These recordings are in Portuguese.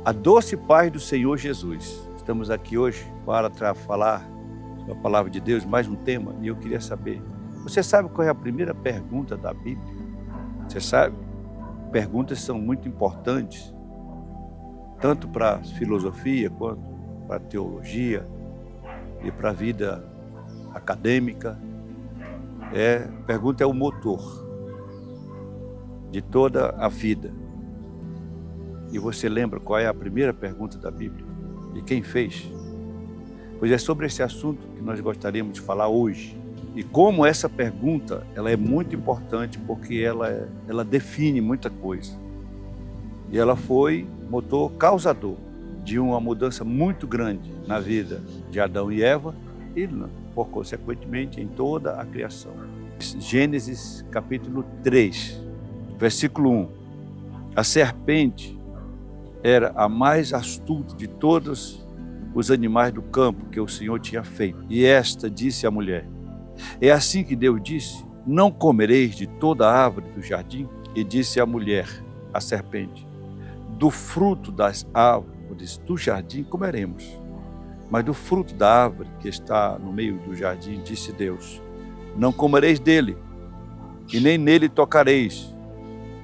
A doce paz do Senhor Jesus. Estamos aqui hoje para falar da palavra de Deus, mais um tema, e eu queria saber, você sabe qual é a primeira pergunta da Bíblia? Você sabe? Perguntas são muito importantes, tanto para a filosofia, quanto para a teologia e para a vida acadêmica. Pergunta é o motor de toda a vida. E você lembra qual é a primeira pergunta da Bíblia? E quem fez? Pois é sobre esse assunto que nós gostaríamos de falar hoje. E como essa pergunta ela é muito importante, porque ela define muita coisa. E ela foi motor causador de uma mudança muito grande na vida de Adão e Eva e, por consequentemente, em toda a criação. Gênesis capítulo 3, versículo 1. A serpente era a mais astuta de todos os animais do campo que o Senhor tinha feito. E esta disse à mulher: é assim que Deus disse, não comereis de toda a árvore do jardim? E disse a mulher, a serpente, do fruto das árvores do jardim comeremos, mas do fruto da árvore que está no meio do jardim, disse Deus, não comereis dele, e nem nele tocareis,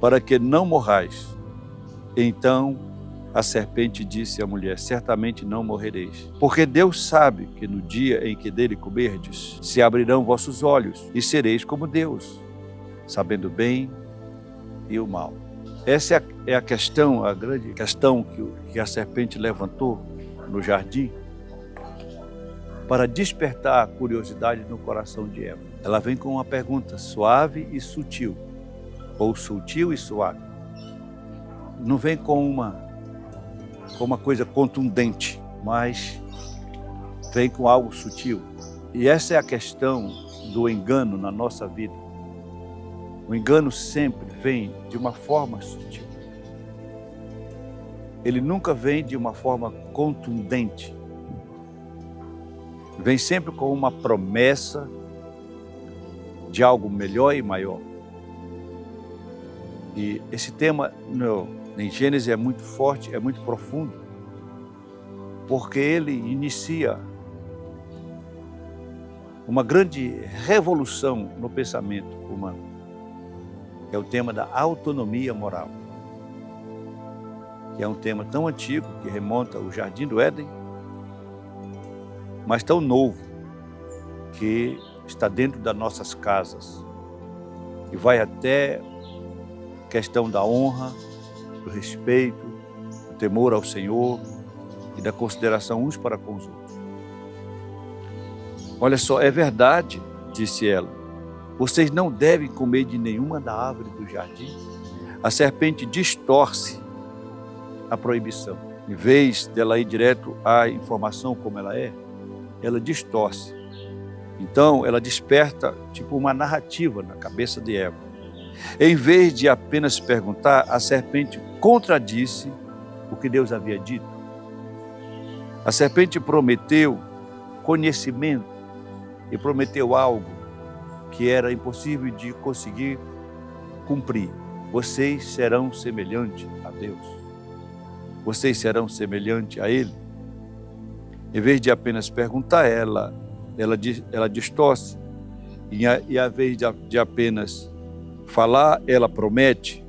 para que não morrais. Então a serpente disse à mulher, certamente não morrereis, porque Deus sabe que no dia em que dele comerdes, se abrirão vossos olhos e sereis como Deus, sabendo o bem e o mal. Essa é a questão, a grande questão que a serpente levantou no jardim para despertar a curiosidade no coração de Eva. Ela vem com uma pergunta suave e sutil, ou sutil e suave. Não vem com uma coisa contundente, mas vem com algo sutil. E essa é a questão do engano na nossa vida. O engano sempre vem de uma forma sutil. Ele nunca vem de uma forma contundente. Vem sempre com uma promessa de algo melhor e maior. E esse tema em Gênesis é muito forte, é muito profundo, porque ele inicia uma grande revolução no pensamento humano. É o tema da autonomia moral, que é um tema tão antigo, que remonta ao Jardim do Éden, mas tão novo, que está dentro das nossas casas, e vai até a questão da honra, do respeito, do temor ao Senhor e da consideração uns para com os outros. Olha só, é verdade, disse ela, vocês não devem comer de nenhuma da árvore do jardim. A serpente distorce a proibição. Em vez dela ir direto à informação como ela é, ela distorce. Então, ela desperta tipo uma narrativa na cabeça de Eva. Em vez de apenas perguntar, a serpente contradisse o que Deus havia dito. A serpente prometeu conhecimento e prometeu algo que era impossível de conseguir cumprir. Vocês serão semelhantes a Deus. Vocês serão semelhantes a Ele. Em vez de apenas perguntar, ela distorce. E ao invés de apenas falar, ela promete.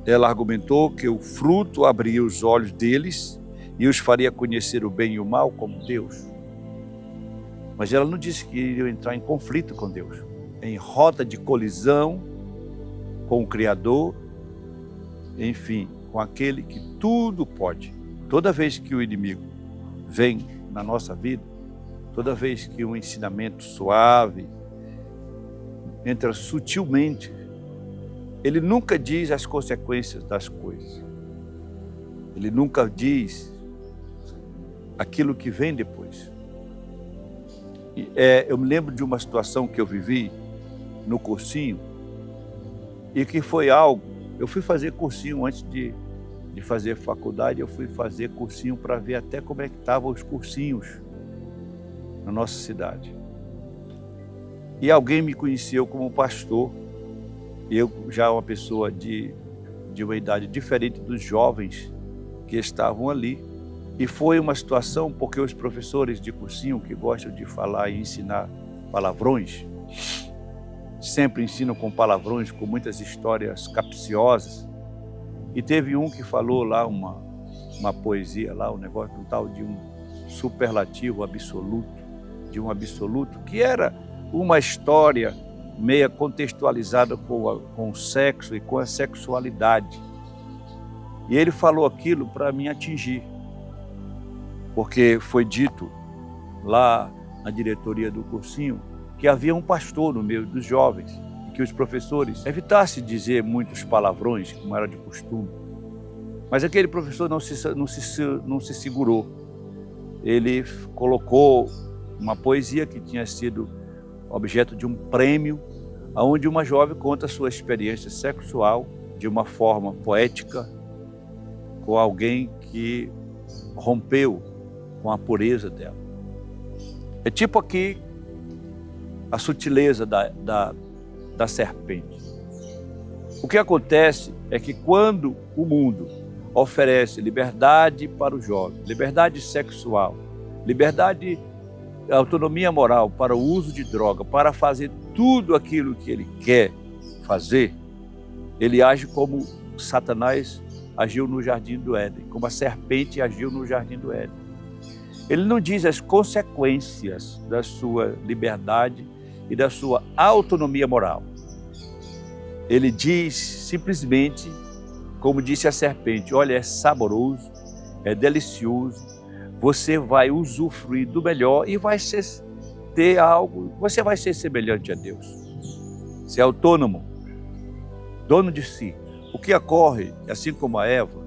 Ela argumentou que o fruto abriria os olhos deles e os faria conhecer o bem e o mal como Deus. Mas ela não disse que iriam entrar em conflito com Deus, em rota de colisão com o Criador, enfim, com aquele que tudo pode. Toda vez que o inimigo vem na nossa vida, toda vez que um ensinamento suave entra sutilmente, ele nunca diz as consequências das coisas. Ele nunca diz aquilo que vem depois. Eu me lembro de uma situação que eu vivi no cursinho e que foi algo... Eu fui fazer cursinho antes de fazer faculdade, eu fui fazer cursinho para ver até como é que estavam os cursinhos na nossa cidade. E alguém me conheceu como pastor. Eu já uma pessoa de uma idade diferente dos jovens que estavam ali. E foi uma situação porque os professores de cursinho que gostam de falar e ensinar palavrões, sempre ensinam com palavrões, com muitas histórias capciosas. E teve um que falou lá uma poesia, lá um negócio, um tal de um superlativo absoluto, de um absoluto, que era uma história meia contextualizada com o sexo e com a sexualidade. E ele falou aquilo para me atingir, porque foi dito lá na diretoria do cursinho que havia um pastor no meio dos jovens e que os professores evitassem dizer muitos palavrões, como era de costume. Mas aquele professor não se segurou. Ele colocou uma poesia que tinha sido objeto de um prêmio, onde uma jovem conta sua experiência sexual de uma forma poética com alguém que rompeu com a pureza dela. É tipo aqui a sutileza da serpente. O que acontece é que quando o mundo oferece liberdade para o jovem, liberdade sexual, liberdade, autonomia moral para o uso de droga, para fazer tudo aquilo que ele quer fazer, ele age como Satanás agiu no Jardim do Éden, como a serpente agiu no Jardim do Éden. Ele não diz as consequências da sua liberdade e da sua autonomia moral. Ele diz simplesmente, como disse a serpente, olha, é saboroso, é delicioso, você vai usufruir do melhor e vai ter algo, você vai ser semelhante a Deus. Ser autônomo, dono de si. O que ocorre, assim como a Eva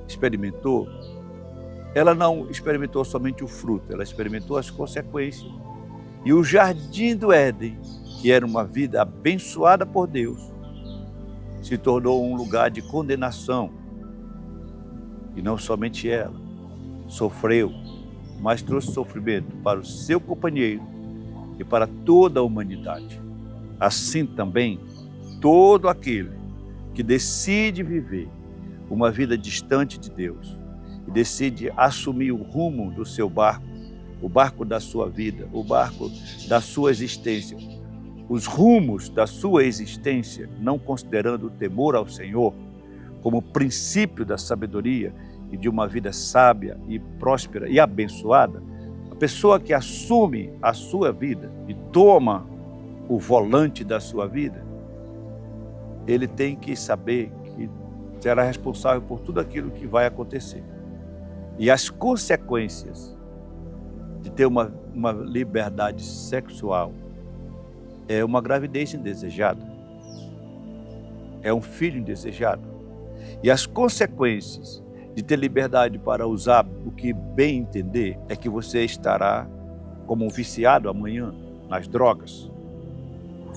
experimentou, ela não experimentou somente o fruto, ela experimentou as consequências. E o Jardim do Éden, que era uma vida abençoada por Deus, se tornou um lugar de condenação. E não somente ela sofreu, mas trouxe sofrimento para o seu companheiro e para toda a humanidade. Assim também, todo aquele que decide viver uma vida distante de Deus e decide assumir o rumo do seu barco, o barco da sua vida, o barco da sua existência, os rumos da sua existência, não considerando o temor ao Senhor como princípio da sabedoria e de uma vida sábia e próspera e abençoada, a pessoa que assume a sua vida e toma o volante da sua vida, ele tem que saber que será responsável por tudo aquilo que vai acontecer. E as consequências de ter uma liberdade sexual é uma gravidez indesejada, é um filho indesejado. E as consequências de ter liberdade para usar o que bem entender é que você estará como um viciado amanhã nas drogas.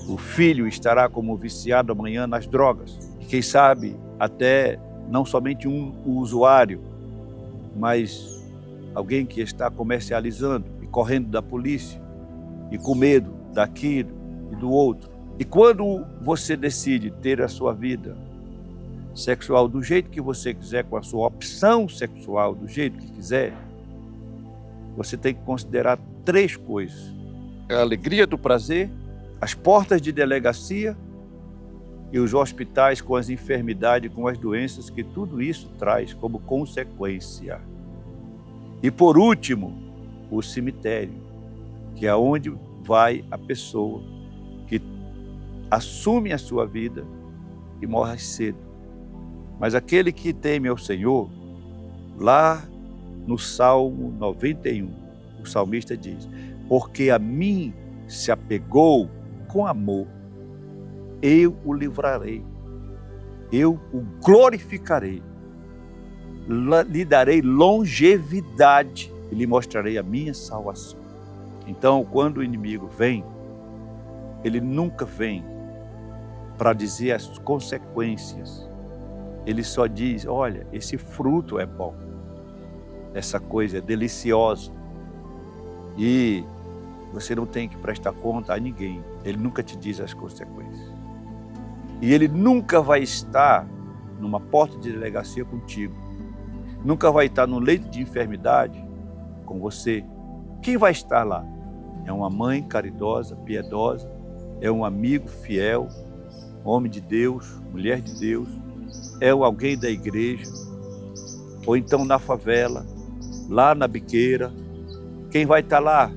O filho estará como viciado amanhã nas drogas. E quem sabe até não somente um usuário, mas alguém que está comercializando e correndo da polícia e com medo daquilo e do outro. E quando você decide ter a sua vida sexual do jeito que você quiser, com a sua opção sexual do jeito que quiser, você tem que considerar 3 coisas: a alegria do prazer, as portas de delegacia e os hospitais com as enfermidades, com as doenças que tudo isso traz como consequência. E por último, o cemitério, que é onde vai a pessoa que assume a sua vida e morre cedo. Mas aquele que teme ao Senhor, lá no Salmo 91, o salmista diz: porque a mim se apegou com amor, eu o livrarei, eu o glorificarei, lhe darei longevidade e lhe mostrarei a minha salvação. Então, quando o inimigo vem, ele nunca vem para dizer as consequências. Ele só diz: olha, esse fruto é bom, essa coisa é deliciosa e você não tem que prestar conta a ninguém. Ele nunca te diz as consequências. E ele nunca vai estar numa porta de delegacia contigo, nunca vai estar no leito de enfermidade com você. Quem vai estar lá? É uma mãe caridosa, piedosa, é um amigo fiel, homem de Deus, mulher de Deus, é alguém da igreja, ou então na favela, lá na biqueira. Quem vai estar lá?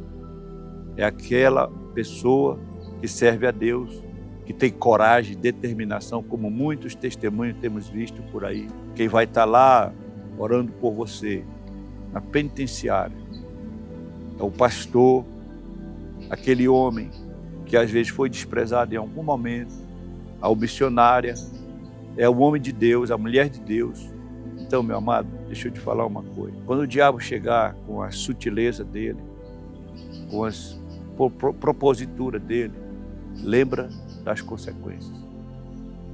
É aquela pessoa que serve a Deus, que tem coragem, determinação, como muitos testemunhos temos visto por aí. Quem vai estar lá orando por você, na penitenciária, é o pastor, aquele homem que às vezes foi desprezado em algum momento, a missionária, é o homem de Deus, a mulher de Deus. Então, meu amado, deixa eu te falar uma coisa. Quando o diabo chegar com a sutileza dele, com as propositura dele, lembra das consequências.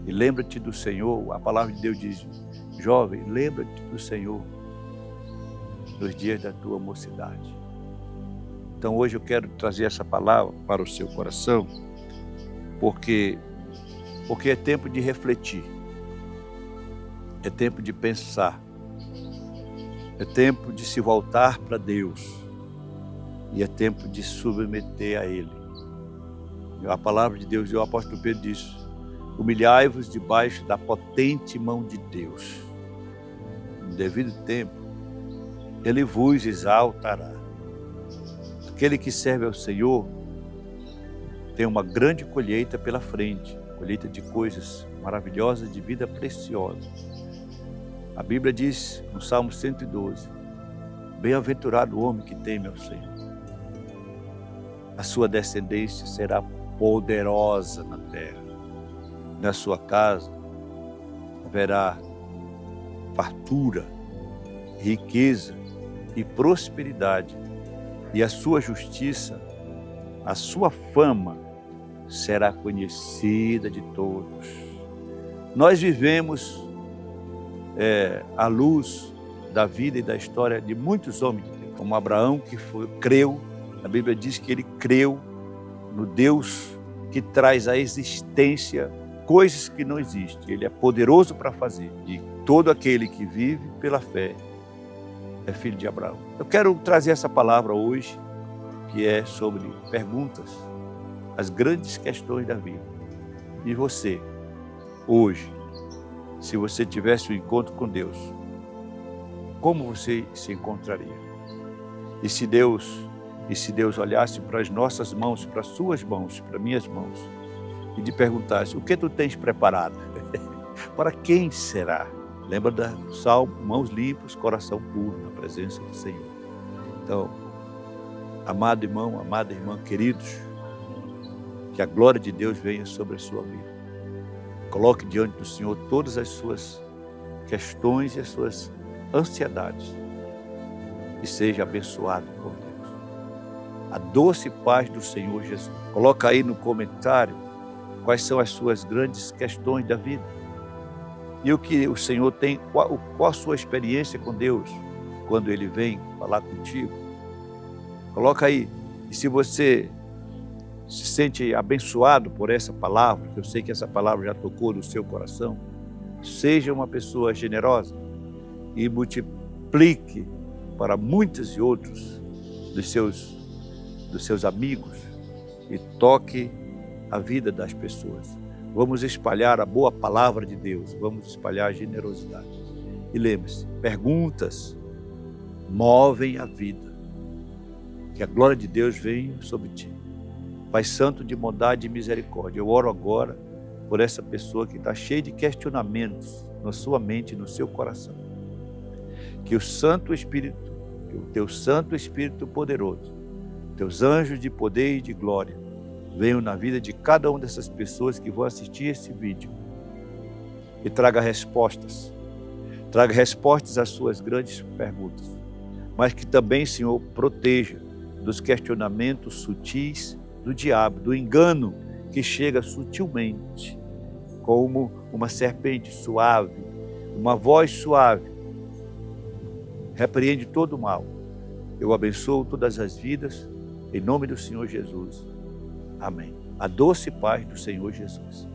E lembra-te do Senhor. A palavra de Deus diz: jovem, lembra-te do Senhor nos dias da tua mocidade. Então hoje eu quero trazer essa palavra para o seu coração, porque é tempo de refletir, é tempo de pensar, é tempo de se voltar para Deus e é tempo de submeter a Ele. A palavra de Deus, e o apóstolo Pedro diz: humilhai-vos debaixo da potente mão de Deus. No devido tempo, Ele vos exaltará. Aquele que serve ao Senhor tem uma grande colheita pela frente, colheita de coisas maravilhosas, de vida preciosa. A Bíblia diz no Salmo 112, bem-aventurado o homem que teme ao Senhor. A sua descendência será poderosa na terra. Na sua casa haverá fartura, riqueza e prosperidade. E a sua justiça, a sua fama será conhecida de todos. Nós vivemos à luz da vida e da história de muitos homens de Deus, como Abraão, que creu. A Bíblia diz que ele creu no Deus que traz à existência coisas que não existem. Ele é poderoso para fazer. E todo aquele que vive pela fé é filho de Abraão. Eu quero trazer essa palavra hoje, que é sobre perguntas, as grandes questões da vida. E você, hoje, se você tivesse um encontro com Deus, como você se encontraria? E se Deus olhasse para as nossas mãos, para as suas mãos, para minhas mãos, e te perguntasse: o que tu tens preparado? Para quem será? Lembra do Salmo, mãos limpas, coração puro, na presença do Senhor. Então, amado irmão, amada irmã, queridos, que a glória de Deus venha sobre a sua vida. Coloque diante do Senhor todas as suas questões e as suas ansiedades e seja abençoado por Deus. A doce paz do Senhor Jesus. Coloca aí no comentário quais são as suas grandes questões da vida. E o que o Senhor tem, qual a sua experiência com Deus quando Ele vem falar contigo. Coloca aí. E se você se sente abençoado por essa palavra, eu sei que essa palavra já tocou no seu coração, seja uma pessoa generosa e multiplique para muitos e outros dos seus amigos e toque a vida das pessoas. Vamos espalhar a boa palavra de Deus, vamos espalhar a generosidade. E lembre-se, perguntas movem a vida. Que a glória de Deus venha sobre ti. Pai Santo de bondade e misericórdia, eu oro agora por essa pessoa que está cheia de questionamentos na sua mente e no seu coração. Que o Santo Espírito, que o teu Santo Espírito poderoso, teus anjos de poder e de glória, venham na vida de cada uma dessas pessoas que vão assistir esse vídeo e traga respostas às suas grandes perguntas, mas que também, Senhor, proteja dos questionamentos sutis do diabo, do engano que chega sutilmente, como uma serpente suave, uma voz suave, repreende todo o mal. Eu abençoo todas as vidas, em nome do Senhor Jesus. Amém. A doce paz do Senhor Jesus.